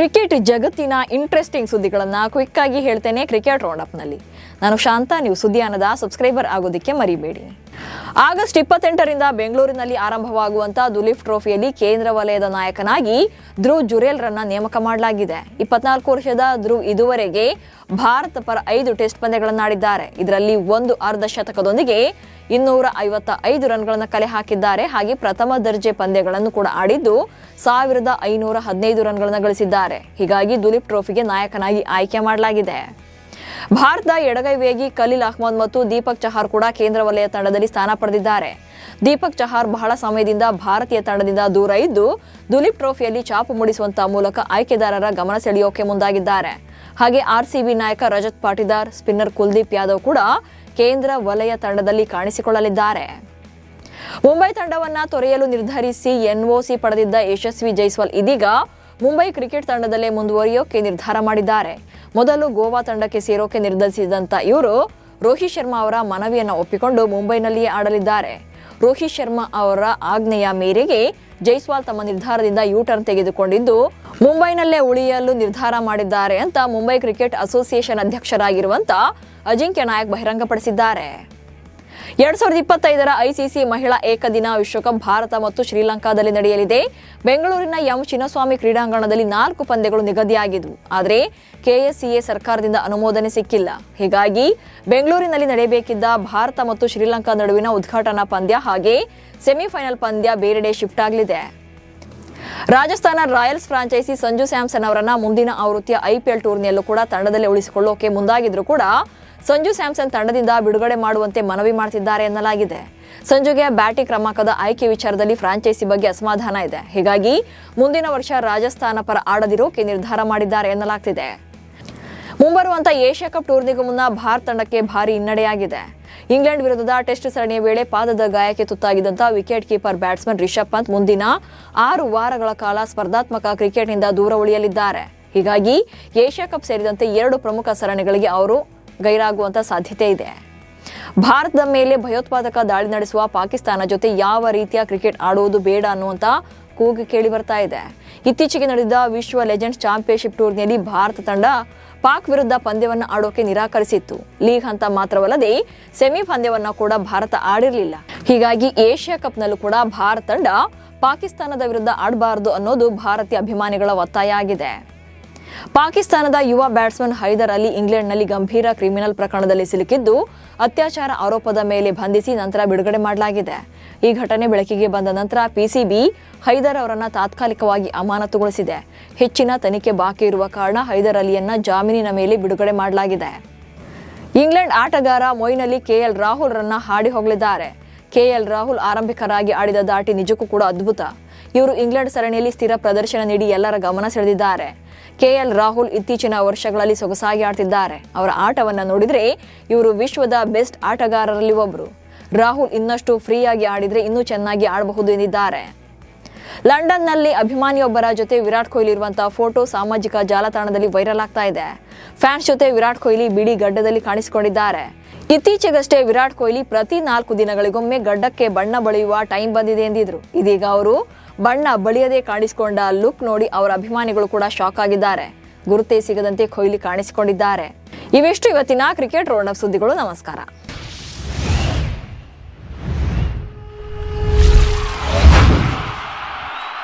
Cricket ಜಗತ್ತಿನ interesting ಸುದ್ದಿಗಳನ್ನ quick ಆಗಿ ಹೇಳ್ತೇನೆ ಕ್ರಿಕೆಟ್ ರೌಂಡ್ ಅಪ್ ನಲ್ಲಿ. ನಾನು ಶಾಂತ. ನೀವು ಸುದ್ದಿಯಾನದ ಸಬ್ಸ್ಕ್ರೈಬರ್ ಆಗೋದಕ್ಕೆ ಮರಿಬೇಡಿ. ಆಗಸ್ಟ್ 28ರಿಂದ ಬೆಂಗಳೂರಿನಲ್ಲಿ ಆರಂಭವಾಗುವಂತ ದುಲೀಪ್ ಟ್ರೋಫಿಯಲ್ಲಿ ಕೇಂದ್ರ ವಲಯದ ನಾಯಕನಾಗಿ ಧ್ರುವ್ ಜುರೇಲ್ರನ್ನ ನೇಮಕ ಮಾಡಲಾಗಿದೆ. 24 ವರ್ಷದ ಧ್ರುವ್ ಇದುವರೆಗೆ ಭಾರತ ಪರ 5 ಟೆಸ್ಟ್ ಪಂದ್ಯಗಳನ್ನು ಆಡಿದ್ದಾರೆ. ಇದರಲ್ಲಿ ಒಂದು ಅರ್ಧ ಶತಕದೊಂದಿಗೆ 255 ರನ್ಗಳನ್ನು ಕಲೆ ಹಾಕಿದ್ದಾರೆ. ಹಾಗೆ ಪ್ರಥಮ ದರ್ಜೆ ಪಂದ್ಯಗಳನ್ನು ಕೂಡ ಆಡಿದ್ದು 1515 ರನ್ಗಳನ್ನು ಗಳಿಸಿದ್ದಾರೆ. ಹೀಗಾಗಿ ದುಲೀಪ್ ಟ್ರೋಫಿಗೆ ನಾಯಕನಾಗಿ ಆಯ್ಕೆ ಮಾಡಲಾಗಿದೆ. ಭಾರತದ ಎಡಗೈ ವೇಗಿ ಖಲೀಲ್ ಅಹ್ಮದ್ ಮತ್ತು ದೀಪಕ್ ಚಹಾರ್ ಕೂಡ ಕೇಂದ್ರ ವಲಯ ತಂಡದಲ್ಲಿ ಸ್ಥಾನ ಪಡೆದಿದ್ದಾರೆ. ದೀಪಕ್ ಚಹಾರ್ ಬಹಳ ಸಮಯದಿಂದ ಭಾರತೀಯ ತಂಡದಿಂದ ದೂರ ಇದ್ದು ದುಲೀಪ್ ಟ್ರೋಫಿಯಲ್ಲಿ ಛಾಪು ಮೂಡಿಸುವಂತ ಮೂಲಕ ಆಯ್ಕೆದಾರರ ಗಮನ ಸೆಳೆಯೋಕೆ ಮುಂದಾಗಿದ್ದಾರೆ. ಹಾಗೆ ಆರ್ಸಿಬಿ ನಾಯಕ ರಜತ್ ಪಾಟಿದಾರ್, ಸ್ಪಿನ್ನರ್ ಕುಲ್ದೀಪ್ ಯಾದವ್ ಕೂಡ ಕೇಂದ್ರ ವಲಯ ತಂಡದಲ್ಲಿ ಕಾಣಿಸಿಕೊಳ್ಳಲಿದ್ದಾರೆ. ಮುಂಬೈ ತಂಡವನ್ನ ತೊರೆಯಲು ನಿರ್ಧರಿಸಿ ಎನ್ಒಸಿ ಪಡೆದಿದ್ದ ಯಶಸ್ವಿ ಜೈಸ್ವಾಲ್ ಇದೀಗ ಮುಂಬೈ ಕ್ರಿಕೆಟ್ ತಂಡದಲ್ಲೇ ಮುಂದುವರಿಯೋಕೆ ನಿರ್ಧಾರ ಮಾಡಿದ್ದಾರೆ. ಮೊದಲು ಗೋವಾ ತಂಡಕ್ಕೆ ಸೇರೋಕೆ ನಿರ್ಧರಿಸಿದಂತ ಇವರು ರೋಹಿತ್ ಶರ್ಮಾ ಅವರ ಮನವಿಯನ್ನು ಒಪ್ಪಿಕೊಂಡು ಮುಂಬೈನಲ್ಲಿಯೇ ಆಡಲಿದ್ದಾರೆ. ರೋಹಿತ್ ಶರ್ಮಾ ಅವರ ಆಜ್ಞೆಯ ಮೇರೆಗೆ ಜೈಸ್ವಾಲ್ ತಮ್ಮ ನಿರ್ಧಾರದಿಂದ ಯೂಟರ್ನ್ ತೆಗೆದುಕೊಂಡಿದ್ದು ಮುಂಬೈನಲ್ಲೇ ಉಳಿಯಲು ನಿರ್ಧಾರ ಮಾಡಿದ್ದಾರೆ ಅಂತ ಮುಂಬೈ ಕ್ರಿಕೆಟ್ ಅಸೋಸಿಯೇಷನ್ ಅಧ್ಯಕ್ಷರಾಗಿರುವಂತ ಅಜಿಂಕ್ಯ ನಾಯಕ್ ಬಹಿರಂಗಪಡಿಸಿದ್ದಾರೆ. 2025ರ ಐಸಿಸಿ ಮಹಿಳಾ ಏಕದಿನ ವಿಶ್ವಕಪ್ ಭಾರತ ಮತ್ತು ಶ್ರೀಲಂಕಾದಲ್ಲಿ ನಡೆಯಲಿದೆ. ಬೆಂಗಳೂರಿನ ಎಂ ಚಿನ್ನಸ್ವಾಮಿ ಕ್ರೀಡಾಂಗಣದಲ್ಲಿ 4 ಪಂದ್ಯಗಳು ನಿಗದಿಯಾಗಿದ್ವು. ಆದರೆ ಕೆಎಸ್ಸಿಎ ಸರ್ಕಾರದಿಂದ ಅನುಮೋದನೆ ಸಿಕ್ಕಿಲ್ಲ. ಹೀಗಾಗಿ ಬೆಂಗಳೂರಿನಲ್ಲಿ ನಡೆಯಬೇಕಿದ್ದ ಭಾರತ ಮತ್ತು ಶ್ರೀಲಂಕಾ ನಡುವಿನ ಉದ್ಘಾಟನಾ ಪಂದ್ಯ ಹಾಗೆ ಸೆಮಿಫೈನಲ್ ಪಂದ್ಯ ಬೇರೆಡೆ ಶಿಫ್ಟ್ ಆಗಲಿದೆ. ರಾಜಸ್ಥಾನ ರಾಯಲ್ಸ್ ಫ್ರಾಂಚೈಸಿ ಸಂಜು ಸ್ಯಾಮ್ಸನ್ ಅವರನ್ನ ಮುಂದಿನ ಆವೃತ್ತಿಯ ಐಪಿಎಲ್ ಟೂರ್ನಿಯಲ್ಲೂ ಕೂಡ ತಂಡದಲ್ಲಿ ಉಳಿಸಿಕೊಳ್ಳೋಕೆ ಮುಂದಾಗಿದ್ರು ಕೂಡ ಸಂಜು ಸ್ಯಾಮ್ಸನ್ ತಂಡದಿಂದ ಬಿಡುಗಡೆ ಮಾಡುವಂತೆ ಮನವಿ ಮಾಡ್ತಿದ್ದಾರೆ ಎನ್ನಲಾಗಿದೆ. ಸಂಜುಗೆ ಬ್ಯಾಟಿಂಗ್ ಕ್ರಮಾಂಕದ ಆಯ್ಕೆ ವಿಚಾರದಲ್ಲಿ ಫ್ರಾಂಚೈಸಿ ಬಗ್ಗೆ ಅಸಮಾಧಾನ ಇದೆ. ಹೀಗಾಗಿ ಮುಂದಿನ ವರ್ಷ ರಾಜಸ್ಥಾನ ಪರ ಆಡದಿರೋಕೆ ನಿರ್ಧಾರ ಮಾಡಿದ್ದಾರೆ ಎನ್ನಲಾಗ್ತಿದೆ. ಮುಂಬರುವಂತ ಏಷ್ಯಾ ಕಪ್ ಟೂರ್ನಿಗೂ ಮುನ್ನ ಭಾರತ ತಂಡಕ್ಕೆ ಭಾರಿ ಹಿನ್ನಡೆಯಾಗಿದೆ. ಇಂಗ್ಲೆಂಡ್ ವಿರುದ್ಧದ ಟೆಸ್ಟ್ ಸರಣಿಯ ವೇಳೆ ಪಾದದ ಗಾಯಕ್ಕೆ ತುತ್ತಾಗಿದ್ದಂತ wicket keeper batsman Rishabh Pant ಮುಂದಿನ 6 ವಾರಗಳ ಕಾಲ ಸ್ಪರ್ಧಾತ್ಮಕ ಕ್ರಿಕೆಟ್ನಿಂದ ದೂರ ಉಳಿಯಲಿದ್ದಾರೆ. ಹೀಗಾಗಿ ಏಷ್ಯಾ ಕಪ್ ಸೇರಿದಂತೆ 2 ಪ್ರಮುಖ ಸರಣಿಗಳಿಗೆ ಅವರು ಗೈರಾಗುವಂತ ಸಾಧ್ಯತೆ ಇದೆ. ಭಾರತದ ಮೇಲೆ ಭಯೋತ್ಪಾದಕ ದಾಳಿ ನಡೆಸುವ ಪಾಕಿಸ್ತಾನ ಜೊತೆ ಯಾವ ರೀತಿಯ ಕ್ರಿಕೆಟ್ ಆಡುವುದು ಬೇಡ ಅನ್ನುವಂತ ಕೂಗು ಕೇಳಿ ಬರ್ತಾ ಇದೆ. ಇತ್ತೀಚೆಗೆ ನಡೆದ ವಿಶ್ವ ಲೆಜೆಂಡ್ಸ್ ಚಾಂಪಿಯನ್ಶಿಪ್ ಟೂರ್ನಿಯಲ್ಲಿ ಭಾರತ ತಂಡ ಪಾಕ್ ವಿರುದ್ಧ ಪಂದ್ಯವನ್ನು ಆಡೋಕೆ ನಿರಾಕರಿಸಿತ್ತು. ಲೀಗ್ ಹಂತ ಮಾತ್ರವಲ್ಲದೆ ಸೆಮಿ ಪಂದ್ಯವನ್ನ ಕೂಡ ಭಾರತ ಆಡಿರಲಿಲ್ಲ. ಹೀಗಾಗಿ ಏಷ್ಯಾ ಕಪ್ನಲ್ಲೂ ಕೂಡ ಭಾರತ ತಂಡ ಪಾಕಿಸ್ತಾನದ ವಿರುದ್ಧ ಆಡಬಾರದು ಅನ್ನೋದು ಭಾರತೀಯ ಅಭಿಮಾನಿಗಳ ಒತ್ತಾಯ ಆಗಿದೆ. ಪಾಕಿಸ್ತಾನದ ಯುವ ಬ್ಯಾಟ್ಸ್ಮನ್ ಹೈದರ್ ಅಲಿ ಇಂಗ್ಲೆಂಡ್ನಲ್ಲಿ ಗಂಭೀರ ಕ್ರಿಮಿನಲ್ ಪ್ರಕರಣದಲ್ಲಿ ಸಿಲುಕಿದ್ದು ಅತ್ಯಾಚಾರ ಆರೋಪದ ಮೇಲೆ ಬಂಧಿಸಿ ನಂತರ ಬಿಡುಗಡೆ ಮಾಡಲಾಗಿದೆ. ಈ ಘಟನೆ ಬೆಳಕಿಗೆ ಬಂದ ನಂತರ ಪಿಸಿಬಿ ಹೈದರ್ ಅವರನ್ನ ತಾತ್ಕಾಲಿಕವಾಗಿ ಅಮಾನತುಗೊಳಿಸಿದೆ. ಹೆಚ್ಚಿನ ತನಿಖೆ ಬಾಕಿ ಇರುವ ಕಾರಣ ಹೈದರ್ ಅಲಿಯನ್ನ ಜಾಮೀನಿನ ಮೇಲೆ ಬಿಡುಗಡೆ ಮಾಡಲಾಗಿದೆ. ಇಂಗ್ಲೆಂಡ್ ಆಟಗಾರ ಮೊಯಿನ್ ಅಲಿ ಕೆಎಲ್ ರಾಹುಲ್ ರನ್ನ ಹಾಡಿ ಹೋಗಲಿದ್ದಾರೆ. ಕೆಎಲ್ ರಾಹುಲ್ ಆರಂಭಿಕರಾಗಿ ಆಡಿದ ದಾಟಿ ನಿಜಕ್ಕೂ ಕೂಡ ಅದ್ಭುತ. ಇವರು ಇಂಗ್ಲೆಂಡ್ ಸರಣಿಯಲ್ಲಿ ಸ್ಥಿರ ಪ್ರದರ್ಶನ ನೀಡಿ ಎಲ್ಲರ ಗಮನ ಸೆಳೆದಿದ್ದಾರೆ. ಕೆಎಲ್ ರಾಹುಲ್ ಇತ್ತೀಚಿನ ವರ್ಷಗಳಲ್ಲಿ ಸೊಗಸಾಗಿ ಆಡ್ತಿದ್ದಾರೆ. ಅವರ ಆಟವನ್ನ ನೋಡಿದ್ರೆ ಇವರು ವಿಶ್ವದ ಬೆಸ್ಟ್ ಆಟಗಾರರಲ್ಲಿ ಒಬ್ರು. ರಾಹುಲ್ ಇನ್ನಷ್ಟು ಫ್ರೀಯಾಗಿ ಆಡಿದ್ರೆ ಇನ್ನೂ ಚೆನ್ನಾಗಿ ಆಡಬಹುದು ಎಂದಿದ್ದಾರೆ. ಲಂಡನ್ನಲ್ಲಿ ಅಭಿಮಾನಿಯೊಬ್ಬರ ಜೊತೆ ವಿರಾಟ್ ಕೊಹ್ಲಿ ಇರುವಂತಹ ಫೋಟೋ ಸಾಮಾಜಿಕ ಜಾಲತಾಣದಲ್ಲಿ ವೈರಲ್ ಆಗ್ತಾ ಇದೆ. ಫ್ಯಾನ್ಸ್ ಜೊತೆ ವಿರಾಟ್ ಕೊಹ್ಲಿ ಬಿಡಿ ಗಡ್ಡದಲ್ಲಿ ಕಾಣಿಸಿಕೊಂಡಿದ್ದಾರೆ. ಇತ್ತೀಚೆಗಷ್ಟೇ ವಿರಾಟ್ ಕೊಹ್ಲಿ ಪ್ರತಿ 4 ದಿನಗಳಿಗೊಮ್ಮೆ ಗಡ್ಡಕ್ಕೆ ಬಣ್ಣ ಬಳಿಯುವ ಟೈಮ್ ಬಂದಿದೆ ಎಂದಿದ್ರು. ಇದೀಗ ಅವರು ಬಣ್ಣ ಬಳಿಯದೆ ಕಾಣಿಸಿಕೊಂಡ ಲುಕ್ ನೋಡಿ ಅವರ ಅಭಿಮಾನಿಗಳು ಕೂಡ ಶಾಕ್ ಆಗಿದ್ದಾರೆ. ಗುರುತೇ ಸಿಗದಂತೆ ಕೊಹ್ಲಿ ಕಾಣಿಸಿಕೊಂಡಿದ್ದಾರೆ. ಇವೆಷ್ಟು ಇವತ್ತಿನ ಕ್ರಿಕೆಟ್ ರೌಂಡ್ ಅಪ್ ಸುದ್ದಿಗಳು. ನಮಸ್ಕಾರ.